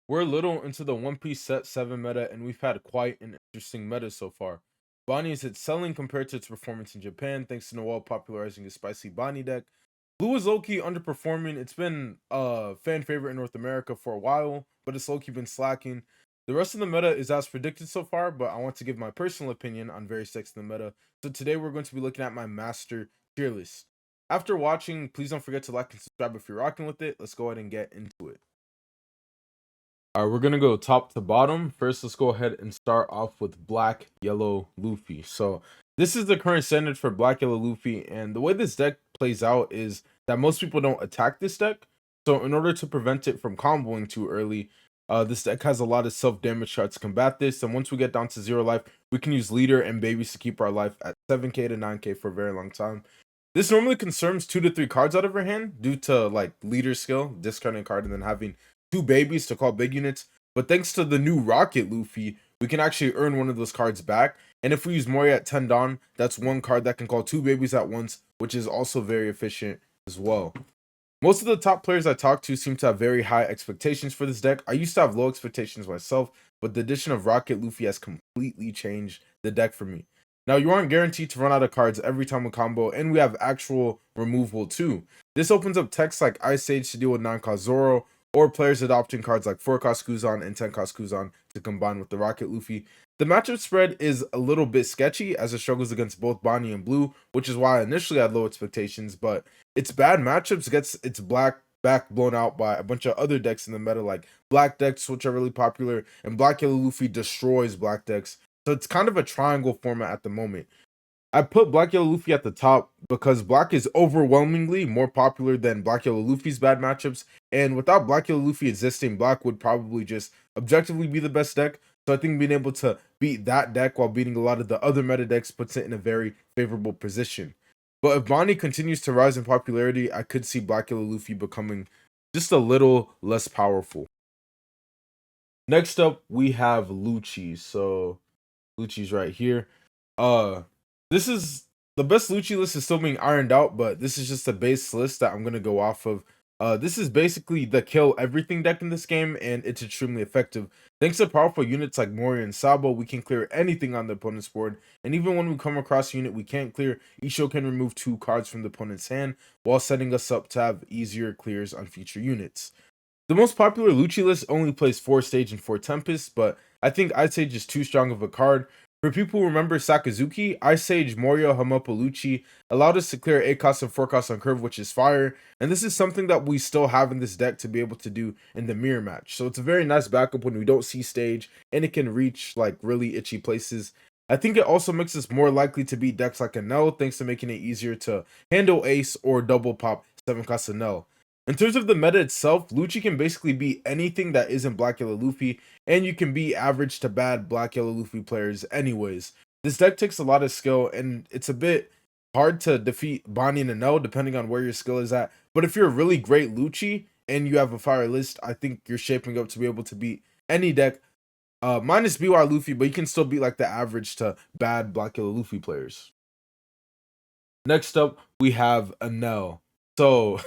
We're a little into the One Piece Set 7 meta, and we've had quite an interesting meta so far. Bonnie is excelling compared to its performance in Japan, thanks to Noel popularizing his spicy Bonnie deck. Blue is low-key underperforming. It's been a fan favorite in North America for a while, but it's low-key been slacking. The rest of the meta is as predicted so far, but I want to give my personal opinion on various decks in the meta. So today we're going to be looking at my master tier list. After watching, please don't forget to like and subscribe if you're rocking with it. Let's go ahead and get into it. All right, we're gonna go top to bottom. First, let's go ahead and start off with black, yellow, Luffy. So this is the current standard for black, yellow, Luffy, and the way this deck plays out is that most people don't attack this deck. So in order to prevent it from comboing too early, this deck has a lot of self-damage shots to combat this. And once we get down to 0 life, we can use leader and babies to keep our life at 7k to 9k for a very long time. This normally consumes 2 to 3 cards out of your hand due to like leader skill, discarding a card, and then having 2 babies to call big units. But thanks to the new Rocket Luffy, we can actually earn one of those cards back. And if we use Moria at 10 Dawn, that's one card that can call 2 babies at once, which is also very efficient as well. Most of the top players I talk to seem to have very high expectations for this deck. I used to have low expectations myself, but the addition of Rocket Luffy has completely changed the deck for me. Now, you aren't guaranteed to run out of cards every time we combo, and we have actual removal too. This opens up techs like Ice Age to deal with 9-cost Zoro, or players adopting cards like 4-cost Kuzan and 10-cost Kuzan to combine with the Rocket Luffy. The matchup spread is a little bit sketchy as it struggles against both Bonnie and Blue, which is why I initially had low expectations, but its bad matchups gets its black back blown out by a bunch of other decks in the meta, like black decks, which are really popular, and black yellow Luffy destroys black decks. So it's kind of a triangle format at the moment. I put Black Yellow Luffy at the top because Black is overwhelmingly more popular than Black Yellow Luffy's bad matchups, and without Black Yellow Luffy existing, Black would probably just objectively be the best deck. So I think being able to beat that deck while beating a lot of the other meta decks puts it in a very favorable position. But if Bonnie continues to rise in popularity, I could see Black Yellow Luffy becoming just a little less powerful. Next up, we have Luchi. So Luchi's right here. This is the best Luchi list is still being ironed out, but this is just a base list that I'm gonna go off of. This is basically the kill everything deck in this game, and it's extremely effective. Thanks to powerful units like Moria and Sabo, we can clear anything on the opponent's board, and even when we come across a unit we can't clear, Isho can remove 2 cards from the opponent's hand, while setting us up to have easier clears on future units. The most popular Luchi list only plays 4 Stage and 4 Tempest, but I think Ice Age is too strong of a card. For people who remember Sakazuki, Ice Age, Moria, Hamopa, Luchi allowed us to clear 8 costs and 4 costs on curve, which is fire, and this is something that we still have in this deck to be able to do in the mirror match. So it's a very nice backup when we don't see Stage, and it can reach like really itchy places. I think it also makes us more likely to beat decks like Anel, thanks to making it easier to handle Ace or double pop 7 cost Anel. In terms of the meta itself, Luchi can basically beat anything that isn't Black Yellow Luffy, and you can be average to bad Black Yellow Luffy players anyways. This deck takes a lot of skill, and it's a bit hard to defeat Bonnie and Anel depending on where your skill is at. But if you're a really great Luchi and you have a fire list, I think you're shaping up to be able to beat any deck, minus BY Luffy, but you can still beat like the average to bad Black Yellow Luffy players. Next up, we have Anel. So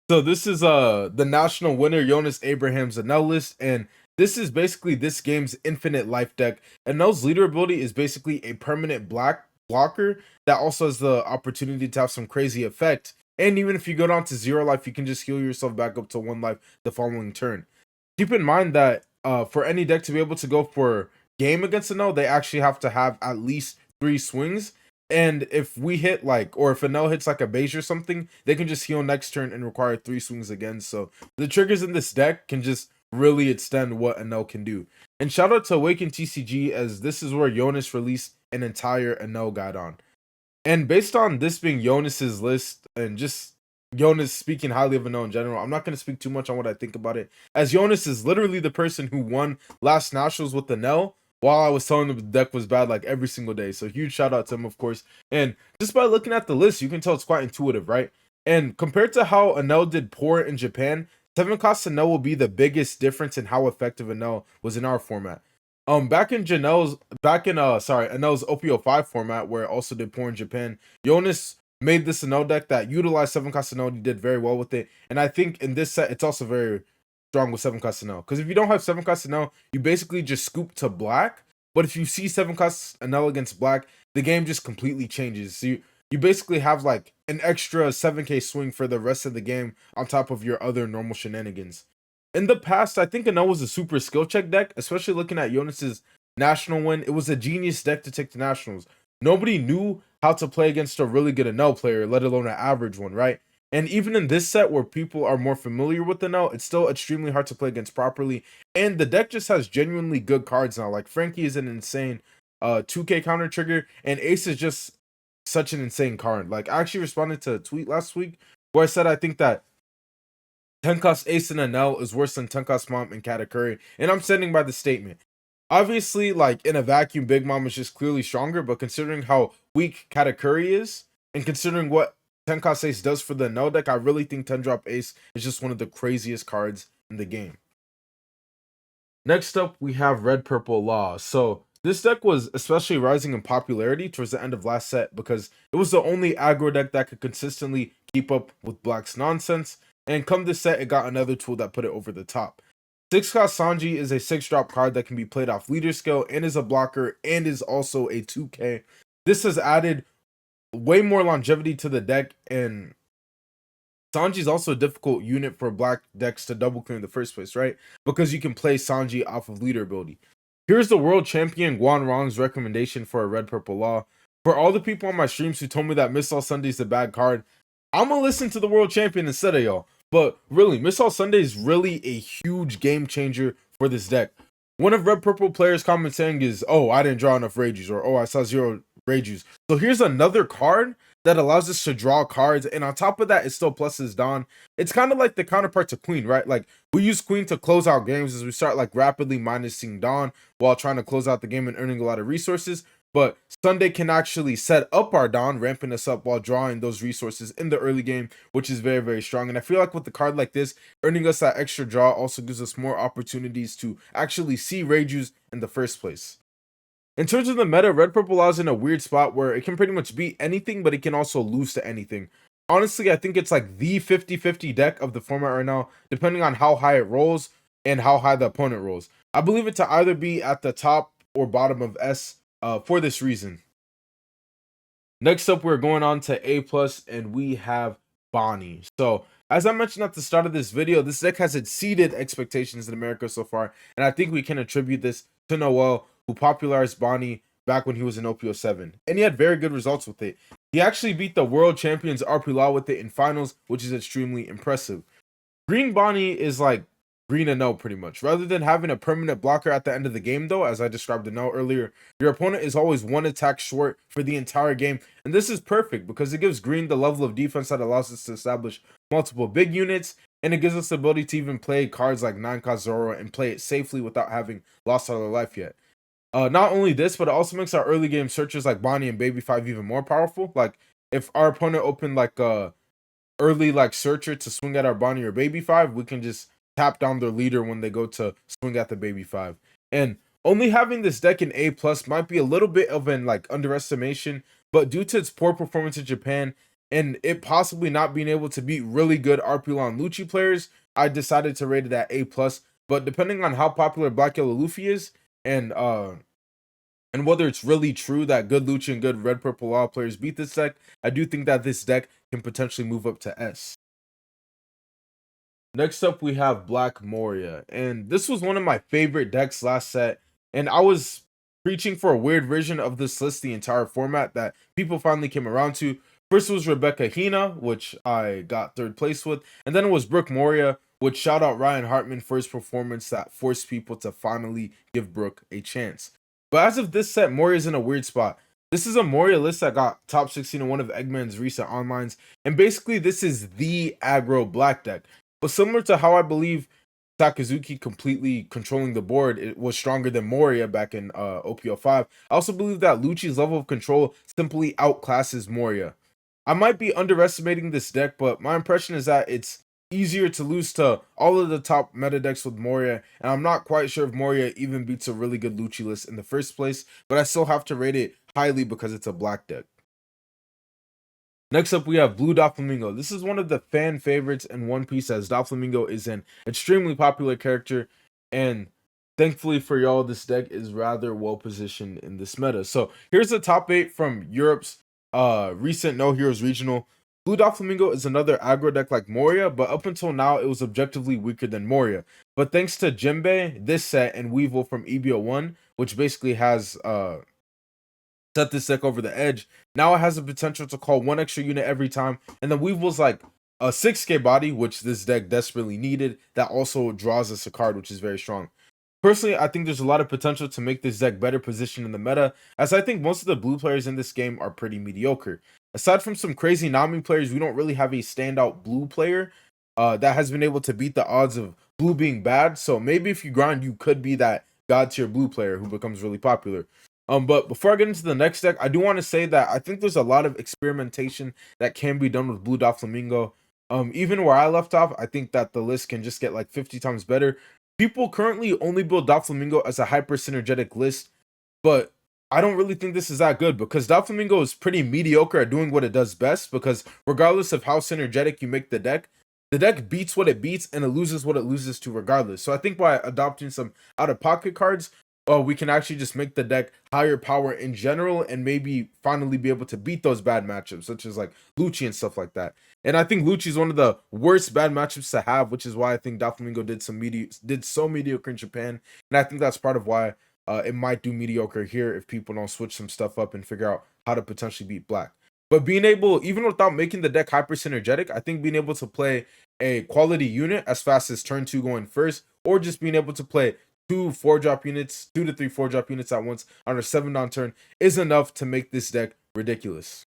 So this is the national winner Jonas Abraham's Anel list, and this is basically this game's infinite life deck. Anel's leader ability is basically a permanent black blocker that also has the opportunity to have some crazy effect. And even if you go down to 0 life, you can just heal yourself back up to 1 life the following turn. Keep in mind that for any deck to be able to go for game against Anel, they actually have to have at least 3 swings. And if we hit like, or if Anel hits like a beige or something, they can just heal next turn and require 3 swings again. So the triggers in this deck can just really extend what Anel can do. And shout out to Awaken TCG, as this is where Jonas released an entire Anel guide on. And based on this being Jonas's list and just Jonas speaking highly of Anel in general, I'm not going to speak too much on what I think about it, as Jonas is literally the person who won last Nationals with Anel, while I was telling him the deck was bad like every single day. So huge shout out to him, of course. And just by looking at the list, you can tell it's quite intuitive, right? And compared to how Anel did poor in Japan, 7 cost Anel will be the biggest difference in how effective Anel was in our format. Back in Anel's OP05 format, where it also did poor in Japan, Jonas made this Anel deck that utilized 7 cost Anel, and he did very well with it. And I think in this set, it's also very strong with 7 cost Anel. Because if you don't have 7 cost Anel, you basically just scoop to black. But if you see 7 cost Anel against black, the game just completely changes. So you basically have like an extra 7k swing for the rest of the game on top of your other normal shenanigans. In the past, I think Anel was a super skill check deck, especially looking at Jonas's national win. It was a genius deck to take to nationals. Nobody knew how to play against a really good Anel player, let alone an average one, right? And even in this set where people are more familiar with Anel, it's still extremely hard to play against properly. And the deck just has genuinely good cards now. Like Frankie is an insane 2k counter trigger, and Ace is just such an insane card. Like I actually responded to a tweet last week where I said I think that 10 cost Ace and Anel is worse than 10 cost Mom and Katakuri, and I'm standing by the statement. Obviously, like in a vacuum, Big Mom is just clearly stronger, but considering how weak Katakuri is, and considering what 10 cost Ace does for the Anel deck, I really think 10 drop Ace is just one of the craziest cards in the game. Next up, we have Red Purple Law. So this deck was especially rising in popularity towards the end of last set because it was the only aggro deck that could consistently keep up with Black's nonsense. And come this set, it got another tool that put it over the top. 6 cost Sanji is a 6-drop card that can be played off leader skill and is a blocker and is also a 2k. This has added way more longevity to the deck, and Sanji is also a difficult unit for black decks to double clear in the first place, right? Because you can play Sanji off of leader ability. Here's the world champion Guan Rong's recommendation for a Red Purple Law. For all the people on my streams who told me that Miss All Sunday is a bad card, I'm gonna listen to the world champion instead of y'all. But really, Miss All Sunday is really a huge game changer for this deck. One of Red Purple players' comment saying is, "Oh, I didn't draw enough Rages," or "Oh, I saw 0 Rages." So here's another card that allows us to draw cards, and on top of that, it still pluses Dawn. It's kind of like the counterpart to Queen, right? Like we use Queen to close out games as we start like rapidly minusing Dawn while trying to close out the game and earning a lot of resources. But Sunday can actually set up our Dawn, ramping us up while drawing those resources in the early game, which is very, very strong. And I feel like with the card like this, earning us that extra draw also gives us more opportunities to actually see Reijus in the first place. In terms of the meta, Red Purple Law is in a weird spot where it can pretty much beat anything, but it can also lose to anything. Honestly, I think it's like the 50-50 deck of the format right now, depending on how high it rolls and how high the opponent rolls. I believe it to either be at the top or bottom of S for this reason. Next up, we're going on to A+, and we have Bonnie. So, as I mentioned at the start of this video, this deck has exceeded expectations in America so far, and I think we can attribute this to Noel, who popularized Bonnie back when he was in OP07, and he had very good results with it. He actually beat the world champions RP Law with it in finals, which is extremely impressive. Green Bonnie is like green Anel pretty much. Rather than having a permanent blocker at the end of the game though, as I described Anel earlier, your opponent is always one attack short for the entire game. And this is perfect because it gives green the level of defense that allows us to establish multiple big units, and it gives us the ability to even play cards like 9 cost Zoro and play it safely without having lost all their life yet. Not only this, but it also makes our early game searches like Bonnie and Baby 5 even more powerful. Like if our opponent opened like a early like searcher to swing at our Bonnie or Baby 5, we can just tap down their leader when they go to swing at the Baby 5. And only having this deck in A+ might be a little bit of an like underestimation, but due to its poor performance in Japan and it possibly not being able to beat really good RP and Luchi players, I decided to rate it at A+. But depending on how popular Black Yellow Luffy is, and whether it's really true that good Luchi and good Red Purple Law players beat this deck, I do think that this deck can potentially move up to S. Next up, we have Black Moria, and this was one of my favorite decks last set, and I was preaching for a weird version of this list the entire format that people finally came around to. First was Rebecca Hina, which I got 3rd place with, and then it was Brooke Moria, which shout out Ryan Hartman for his performance that forced people to finally give Brooke a chance. But as of this set, Moria's in a weird spot. This is a Moria list that got top 16 in one of Eggman's recent onlines, and basically this is the aggro black deck. But similar to how I believe Sakazuki completely controlling the board, it was stronger than Moria back in OP05, I also believe that Luchi's level of control simply outclasses Moria. I might be underestimating this deck, but my impression is that it's easier to lose to all of the top meta decks with Moria, and I'm not quite sure if Moria even beats a really good Luchi list in the first place, but I still have to rate it highly because it's a black deck. Next up, we have Blue Doflamingo. This is one of the fan favorites in One Piece, as Doflamingo is an extremely popular character, and thankfully for y'all, this deck is rather well positioned in this meta. So here's the top 8 from Europe's recent No Heroes Regional. Blue Doflamingo is another aggro deck like Moria, but up until now, it was objectively weaker than Moria. But thanks to Jinbei, this set, and Weevil from EBO1, which basically has set this deck over the edge. Now it has the potential to call 1 extra unit every time, and then Weevil's like a 6k body, which this deck desperately needed, that also draws us a card, which is very strong. Personally, I think there's a lot of potential to make this deck better positioned in the meta, as I think most of the blue players in this game are pretty mediocre. Aside from some crazy Nami players, we don't really have a standout blue player that has been able to beat the odds of blue being bad. So maybe if you grind, you could be that god tier blue player who becomes really popular. But before I get into the next deck, I do want to say that I think there's a lot of experimentation that can be done with Blue Doflamingo. Even where I left off, I think that the list can just get like 50 times better. People currently only build Doflamingo as a hyper synergetic list, but I don't really think this is that good because Doflamingo is pretty mediocre at doing what it does best, because regardless of how synergetic you make the deck beats what it beats and it loses what it loses to regardless. So I think by adopting some out-of-pocket cards, we can actually just make the deck higher power in general and maybe finally be able to beat those bad matchups, such as like Luchi and stuff like that. And I think Luchi is one of the worst bad matchups to have, which is why I think Doflamingo did so mediocre in Japan. And I think that's part of why it might do mediocre here if people don't switch some stuff up and figure out how to potentially beat Black. But being able, even without making the deck hyper synergetic, I think being able to play a quality unit as fast as turn 2 going first, or just being able to play 2 4-drop units, 2 to 3 4-drop units at once on a 7-down turn is enough to make this deck ridiculous.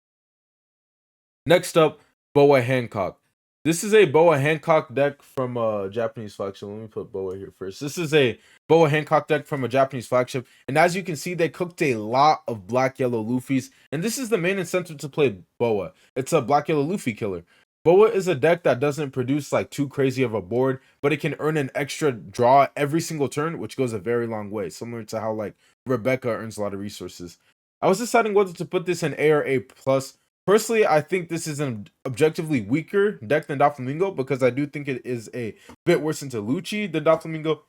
Next up, Boa Hancock. This is a Boa Hancock deck from a Japanese flagship. Let me put Boa here first. This is a Boa Hancock deck from a Japanese flagship. And as you can see, they cooked a lot of black-yellow Luffys. And this is the main incentive to play Boa. It's a black-yellow Luffy killer. Boa is a deck that doesn't produce like too crazy of a board, but it can earn an extra draw every single turn, which goes a very long way, similar to how like Rebecca earns a lot of resources. I was deciding whether to put this in A or A+. Personally, I think this is an objectively weaker deck than Doflamingo, because I do think it is a bit worse into Luchi than Doflamingo.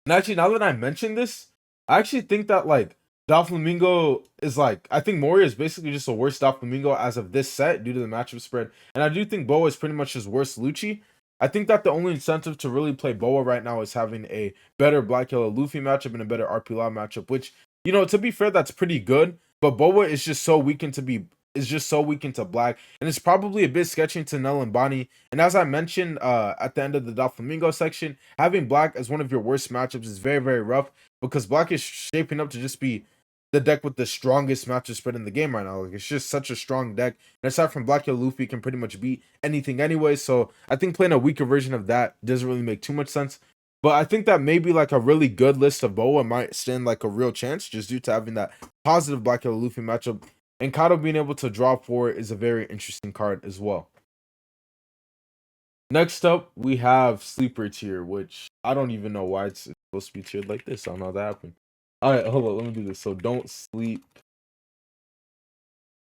And actually, now that I mentioned this, I actually think that like Doflamingo is like, I think Moria is basically just a worse Doflamingo as of this set due to the matchup spread. And I do think Boa is pretty much his worst Luchi. I think that the only incentive to really play Boa right now is having a better Black Yellow Luffy matchup and a better RP Law matchup, which, you know, to be fair, that's pretty good. But Boa is just so weak into Black, and it's probably a bit sketchy into Anel and Bonnie. And as I mentioned at the end of the Doflamingo section, having Black as one of your worst matchups is very, very rough, because Black is shaping up to just be the deck with the strongest matchup spread in the game right now. Like, it's just such a strong deck. And aside from Black Yellow Luffy, can pretty much beat anything anyway. So I think playing a weaker version of that doesn't really make too much sense. But I think that maybe like a really good list of Boa might stand like a real chance, just due to having that positive Black Yellow Luffy matchup. And Kato being able to draw 4 is a very interesting card as well. Next up, we have Sleeper Tier, which I don't even know why it's supposed to be tiered like this. I don't know how that happened. All right, hold on. Let me do this. So don't sleep.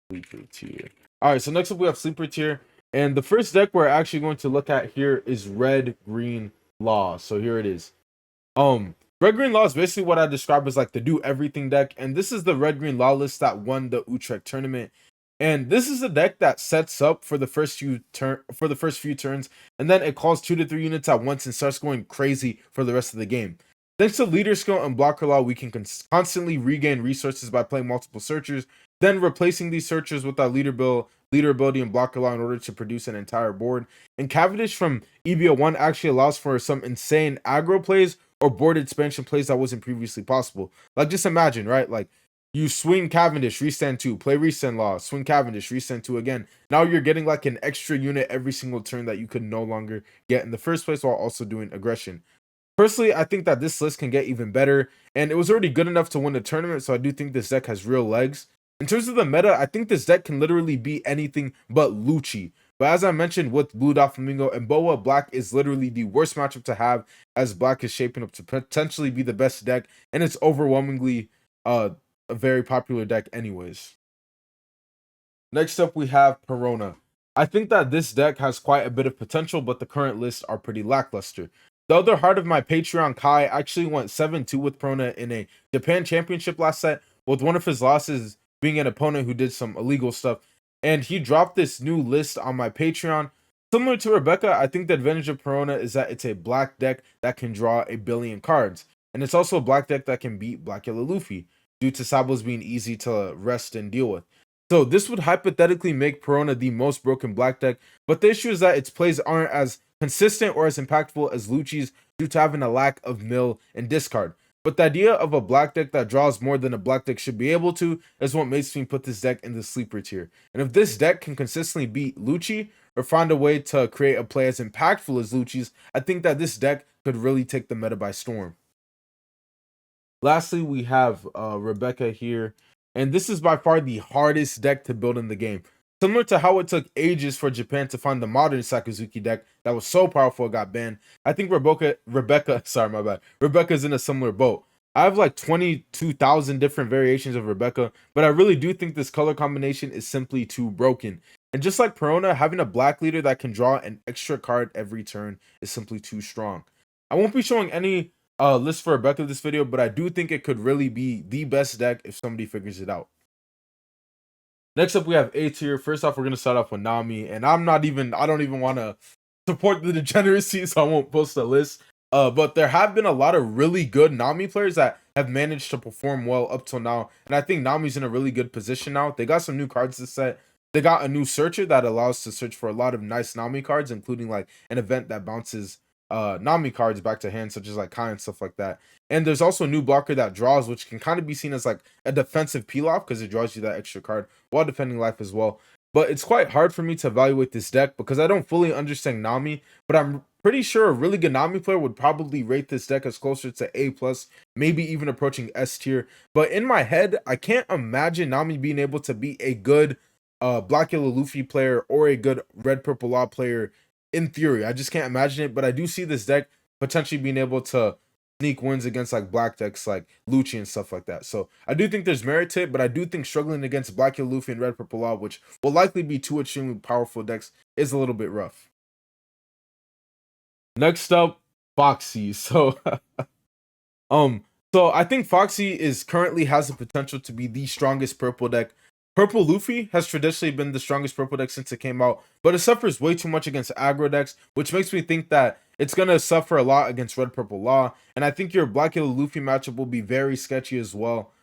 Sleeper Tier. All right, so next up we have Sleeper Tier. And the first deck we're actually going to look at here is Red Green Law. So here it is. Red Green Law is basically what I describe as like the do everything deck, and this is the Red Green Law list that won the Utrecht tournament. And this is a deck that sets up for the first few turns, and then it calls 2 to 3 units at once and starts going crazy for the rest of the game. Thanks to Leader Skill and Blocker Law, we can constantly regain resources by playing multiple searchers, then replacing these searchers with our leader ability and Blocker Law in order to produce an entire board. And Cavendish from EBO1 actually allows for some insane aggro plays or board expansion plays that wasn't previously possible. Like, just imagine, right? Like, you swing Cavendish, restand 2, play Restand Law, swing Cavendish, restand 2 again. Now you're getting like an extra unit every single turn that you could no longer get in the first place, while also doing aggression. Personally, I think that this list can get even better, and it was already good enough to win the tournament, so I do think this deck has real legs. In terms of the meta, I think this deck can literally be anything but Luchi. But as I mentioned with Blue Doflamingo and Boa, Black is literally the worst matchup to have, as Black is shaping up to potentially be the best deck, and it's overwhelmingly a very popular deck anyways. Next up, we have Perona. I think that this deck has quite a bit of potential, but the current lists are pretty lackluster. The other heart of my Patreon, Kai, actually went 7-2 with Perona in a Japan Championship last set, with one of his losses being an opponent who did some illegal stuff. And he dropped this new list on my Patreon. Similar to Rebecca, I think the advantage of Perona is that it's a black deck that can draw a billion cards. And it's also a black deck that can beat Black Yellow Luffy, due to Sabos being easy to rest and deal with. So this would hypothetically make Perona the most broken black deck, but the issue is that its plays aren't as consistent or as impactful as Luchi's due to having a lack of mill and discard. But the idea of a black deck that draws more than a black deck should be able to is what makes me put this deck in the sleeper tier. And if this deck can consistently beat Luchi or find a way to create a play as impactful as Luchi's, I think that this deck could really take the meta by storm. Lastly, we have Rebecca here, and this is by far the hardest deck to build in the game. Similar to how it took ages for Japan to find the modern Sakazuki deck that was so powerful it got banned, I think Rebecca's in a similar boat. I have like 22,000 different variations of Rebecca, but I really do think this color combination is simply too broken. And just like Perona, having a black leader that can draw an extra card every turn is simply too strong. I won't be showing any list for Rebecca this video, but I do think it could really be the best deck if somebody figures it out. Next up, we have A tier. First off, we're gonna start off with Nami, and I don't even want to support the degeneracy, so I won't post a list. But there have been a lot of really good Nami players that have managed to perform well up till now, and I think Nami's in a really good position now. They got some new cards this set. They got a new searcher that allows to search for a lot of nice Nami cards, including like an event that bounces Nami cards back to hand, such as like Kai and stuff like that. And there's also a new blocker that draws, which can kind of be seen as like a defensive peel off because it draws you that extra card while defending life as well. But it's quite hard for me to evaluate this deck because I don't fully understand Nami, but I'm pretty sure a really good Nami player would probably rate this deck as closer to A+, maybe even approaching S tier. But in my head, I can't imagine Nami being able to be a good Black Yellow Luffy player or a good Red Purple Law player in theory. I just can't imagine it, but I do see this deck potentially being able to sneak wins against like black decks like Luchi and stuff like that. So I do think there's merit to it, but I do think struggling against Black Yellow Luffy and Red Purple Law, which will likely be two extremely powerful decks, is a little bit rough. Next up, Foxy. So so I think Foxy currently has the potential to be the strongest purple deck. Purple Luffy has traditionally been the strongest purple deck since it came out, but it suffers way too much against aggro decks, which makes me think that it's going to suffer a lot against Red Purple Law, and I think your Black Yellow Luffy matchup will be very sketchy as well,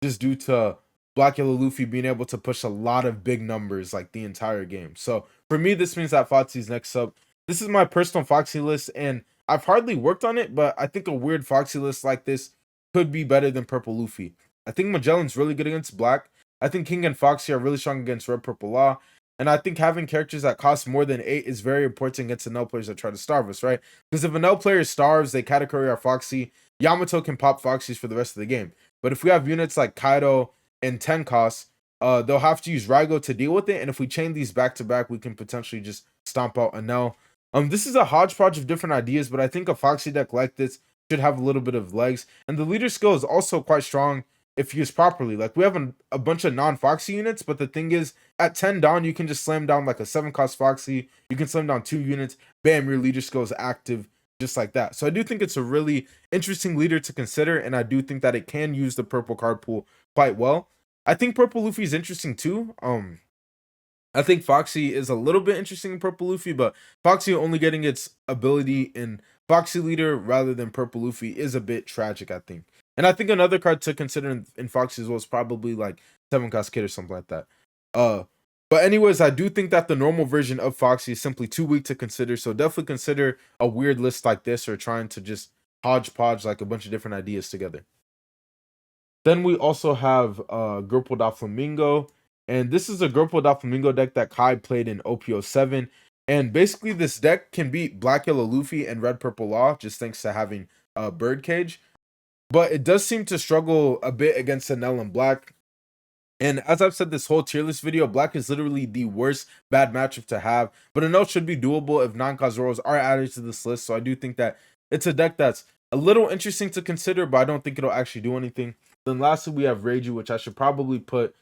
just due to Black Yellow Luffy being able to push a lot of big numbers like the entire game. So for me, this means that Foxy's next up. This is my personal Foxy list, and I've hardly worked on it, but I think a weird Foxy list like this could be better than Purple Luffy. I think Magellan's really good against black. I think King and Foxy are really strong against Red Purple Law. And I think having characters that cost more than 8 is very important against Anel players that try to starve us, right? Because if Anel player starves, they category our Foxy. Yamato can pop Foxys for the rest of the game. But if we have units like Kaido and 10 costs, they'll have to use Raigo to deal with it. And if we chain these back to back, we can potentially just stomp out Anel. This is a hodgepodge of different ideas, but I think a Foxy deck like this should have a little bit of legs. And the leader skill is also quite strong if used properly. Like, we have a bunch of non-Foxy units, but the thing is, at 10 down, you can just slam down like a 7-cost Foxy. You can slam down 2 units. Bam, your leader skill is active just like that. So I do think it's a really interesting leader to consider, and I do think that it can use the purple card pool quite well. I think Purple Luffy is interesting too. I think Foxy is a little bit interesting in Purple Luffy, but Foxy only getting its ability in Foxy Leader rather than Purple Luffy is a bit tragic, I think. And I think another card to consider in Foxy as well is probably like 7-cost Kid or something like that. But anyways, I do think that the normal version of Foxy is simply too weak to consider, so definitely consider a weird list like this or trying to just hodgepodge like a bunch of different ideas together. Then we also have Grupo Flamingo. And this is a Grupo Flamingo deck that Kai played in OP07. And basically, this deck can beat Black Yellow Luffy and Red Purple Law, just thanks to having Birdcage. But it does seem to struggle a bit against Anel and Black. And as I've said this whole tier list video, Black is literally the worst bad matchup to have. But Anel should be doable if non-Kazuros are added to this list. So I do think that it's a deck that's a little interesting to consider, but I don't think it'll actually do anything. Then lastly, we have Reiju, which I should probably put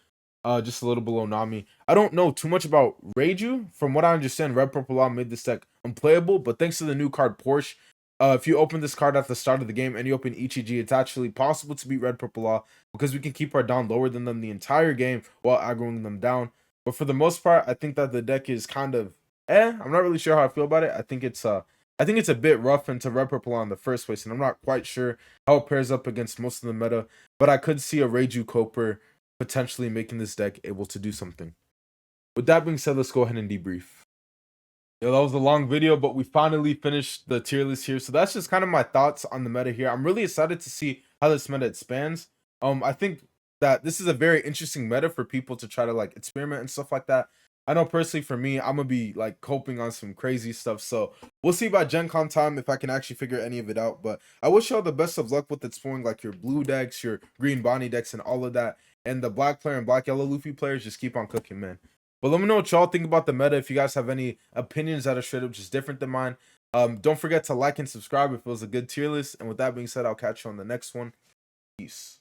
just a little below Nami. I don't know too much about Reiju. From what I understand, Red Purple Law made this deck unplayable, but thanks to the new card Porsche, if you open this card at the start of the game and you open Ichiji, it's actually possible to beat Red Purple Law because we can keep our down lower than them the entire game while aggroing them down. But for the most part, I think that the deck is kind of I'm not really sure how I feel about it. I think it's a bit rough into Red Purple Law in the first place, and I'm not quite sure how it pairs up against most of the meta. But I could see a Reiju Coper potentially making this deck able to do something. With that being said, let's go ahead and debrief. Yo, that was a long video, but we finally finished the tier list here. So that's just kind of my thoughts on the meta here. I'm really excited to see how this meta expands. I think that this is a very interesting meta for people to try to like experiment and stuff like that. I know personally for me, I'm gonna be like coping on some crazy stuff. So we'll see by Gen Con time if I can actually figure any of it out. But I wish y'all the best of luck with exploring like your blue decks, your green Bonnie decks, and all of that. And the black player and black yellow Luffy players, just keep on cooking, man. But let me know what y'all think about the meta. If you guys have any opinions that are straight up just different than mine. Don't forget to like and subscribe if it was a good tier list. And with that being said, I'll catch you on the next one. Peace.